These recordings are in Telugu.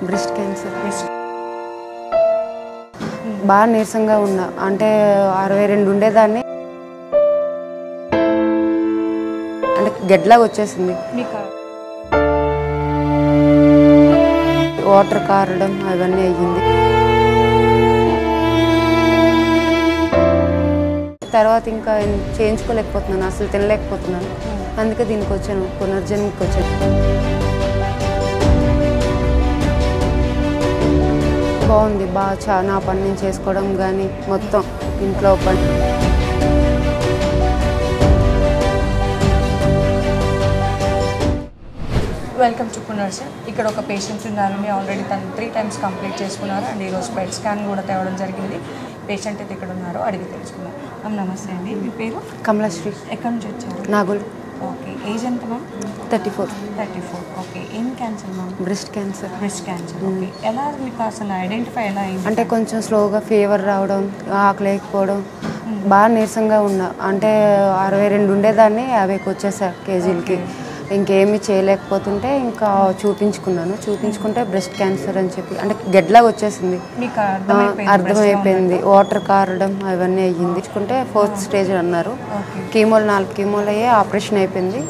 Breast cancer. బాగా నీరసంగా ఉన్నా, అంటే 62 ఉండేదాన్ని, అంటే గెడ్లాగా వచ్చేసింది. వాటర్ కారడం అవన్నీ అయ్యింది. తర్వాత ఇంకా చేయించుకోలేకపోతున్నాను, అసలు తినలేకపోతున్నాను. అందుకే దీనికి వచ్చాను, పునర్జన్మకి వచ్చాను. బాగుంది, బాగా నా పని నేను చేసుకోవడం కానీ మొత్తం ఇంట్లో పని. Welcome to పునర్జన్. ఇక్కడ ఒక పేషెంట్ ఉన్నారు, ఆల్రెడీ తను 3 times కంప్లీట్ చేసుకున్నారు అండ్ ఈరోజు పెట్ స్కాన్ కూడా తేవడం జరిగింది. పేషెంట్ అయితే ఇక్కడ ఉన్నారో అడిగి తెలుసుకున్నాం. మ్యామ్ నమస్తే అండి, మీ పేరు? కమలశ్రీ. ఎక్కడి నుంచి వచ్చారు? నాగోల్. ఓకే, ఏజ్ ఎంత మ్యామ్? 34. ఓకే, ఏం cancer ma'am? Breast cancer. Okay, ఎలా మీకు అసలు ఐడెంటిఫై ఎలా అయింది? అంటే కొంచెం స్లోగా ఫీవర్ రావడం, ఆకలేకపోవడం, బాగా నీరసంగా ఉన్నా, అంటే 62 ఉండేదాన్ని 50కి వచ్చేసా కేజీలకి. ఇంకేమీ చేయలేకపోతుంటే ఇంకా చూపించుకుంటే బ్రెస్ట్ క్యాన్సర్ అని చెప్పి, అంటే గెడ్లాగా వచ్చేసింది. అర్థమైపోయింది. వాటర్ కారడం అవన్నీ అయ్యింది. 4th stage అన్నారు. 4 కీమోలు అయ్యి ఆపరేషన్ అయిపోయింది.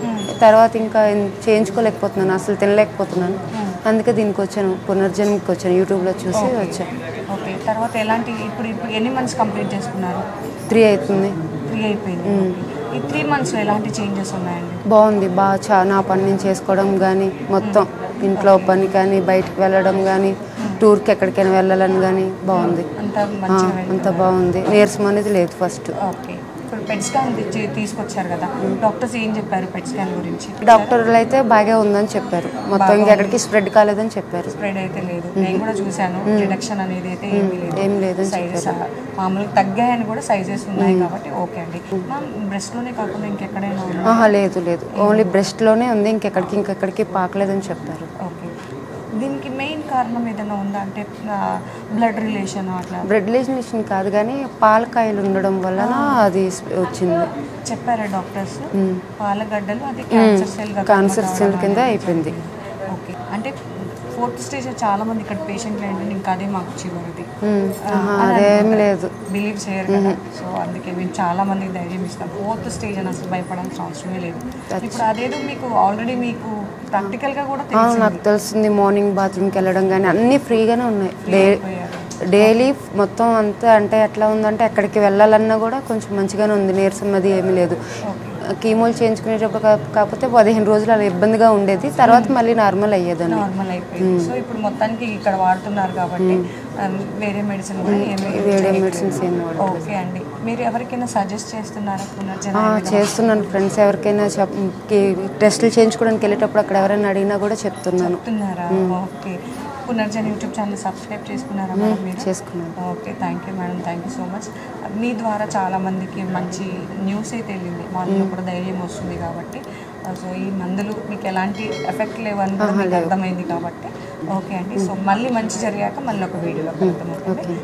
తర్వాత ఇంకా చేయించుకోలేకపోతున్నాను, అసలు తినలేకపోతున్నాను. అందుకే దీనికి వచ్చాను, పునర్జన్మకి వచ్చాను, యూట్యూబ్లో చూసి వచ్చాను. ఓకే, తర్వాత ఎలాంటి ఇప్పుడు ఎన్ని మంత్స్ కంప్లీట్ చేసుకున్నారు? 3 అవుతుంది. 3 అయిపోయింది. ఈ 3 monthsలో ఎలాంటి చేంజెస్ ఉన్నాయండి? బాగుంది, బాగా నా పని నేను చేసుకోవడం కానీ మొత్తం ఇంట్లో పని కానీ, బయటకు వెళ్ళడం కానీ, టూర్కి ఎక్కడికైనా వెళ్ళాలని కానీ బాగుంది. అంత బాగుంది, నీరసం అనేది లేదు ఫస్ట్. ఓకే, ఇప్పుడు పెట్ స్కాన్ తీసుకొచ్చారు కదా, డాక్టర్స్ ఏం చెప్పారు పెట్ స్కాన్ గురించి? డాక్టర్లు అయితే బాగా ఉందని చెప్పారు, మొత్తం ఇంకెక్కడికి స్ప్రెడ్ కాలేదని చెప్పారు. స్ప్రెడ్ అయితే లేదు, నేను కూడా చూశాను. రిడక్షన్ అనేది అయితే ఏమీ లేదు. సైజెస్ మామూలుగా తగ్గాయని కూడా సైజెస్ ఉన్నాయి కాబట్టి ఓకే అండి. మ్యామ్ బ్రెస్ట్లోనే కాకుండా ఇంకెక్కడైనా? లేదు, ఓన్లీ బ్రెస్ట్లోనే ఉంది, ఇంకెక్కడికి పాకలేదని చెప్పారు. ఓకే, దీనికి మెయిన్ కారణం ఏదైనా ఉందా అంటే బ్లడ్ రిలేషన్ అట్లా? బ్లడ్ రిలేషన్ కాదు కానీ పాలకాయలు ఉండడం వలన అది వచ్చింది చెప్పారా డాక్టర్స్? పాలగడ్డలు అది క్యాన్సర్ సెల్ కింద అయిపోయింది. ఓకే, అంటే 4th stage చాలా మంది ఇక్కడ పేషెంట్లు ఏంటంటే ఇంకా అదే మాకు చివరిది, అదేమి లేదు, బిలీవ్ చేయరు కదా. సో అందుకే మేము చాలా మందికి ధైర్యం ఇస్తాం. 4th stage అని అసలు భయపడాల్సిన అవసరమే లేదు. ఇప్పుడు అదేదో మీకు ఆల్రెడీ మీకు ప్రాక్టికల్గా కూడా నాకు తెలిసింది. మార్నింగ్ బాత్రూమ్కి వెళ్ళడం కానీ అన్నీ ఫ్రీగానే ఉన్నాయి. డైలీ మొత్తం అంతా, అంటే ఎట్లా ఉందంటే ఎక్కడికి వెళ్ళాలన్నా కూడా కొంచెం మంచిగానే ఉంది, నీరసం అది ఏమీ లేదు. కీమోలు చేయించుకునేటప్పుడు కాకపోతే 15 రోజులు అలా ఇబ్బందిగా ఉండేది, తర్వాత మళ్ళీ నార్మల్ అయ్యేదాన్ని. నార్మల్ అయిపోయింది. సో ఇప్పుడు మొత్తానికి ఇక్కడ వాడుతున్నారు కాబట్టి వేరే మెడిసిన్ కూడా మెడిసిన్స్ ఏమి వాడలేదు. ఓకే అండి, మీరు ఎవరికైనా సజెస్ట్ చేస్తున్నారా చేస్తున్నాను ఫ్రెండ్స్ ఎవరికైనా టెస్టులు చేయించుకోవడానికి వెళ్ళేటప్పుడు అక్కడ ఎవరైనా అడిగినా కూడా చెప్తున్నాను. Okay, Punarjan YouTube channel subscribe చేసుకున్నారా మేడం? మీరు చేసుకున్నాను. Okay, thank you madam, thank you so much. మీ ద్వారా చాలామందికి మంచి న్యూస్ అయితే వెళ్ళింది, వాళ్ళలో కూడా ధైర్యం వస్తుంది కాబట్టి. సో ఈ మందులు మీకు ఎలాంటి ఎఫెక్ట్ లేవని మీకు అర్థమైంది కాబట్టి ఓకే అండి. సో మళ్ళీ మంచి జరిగాక మళ్ళీ ఒక వీడియోలో కలుద్దాం. ఓకే.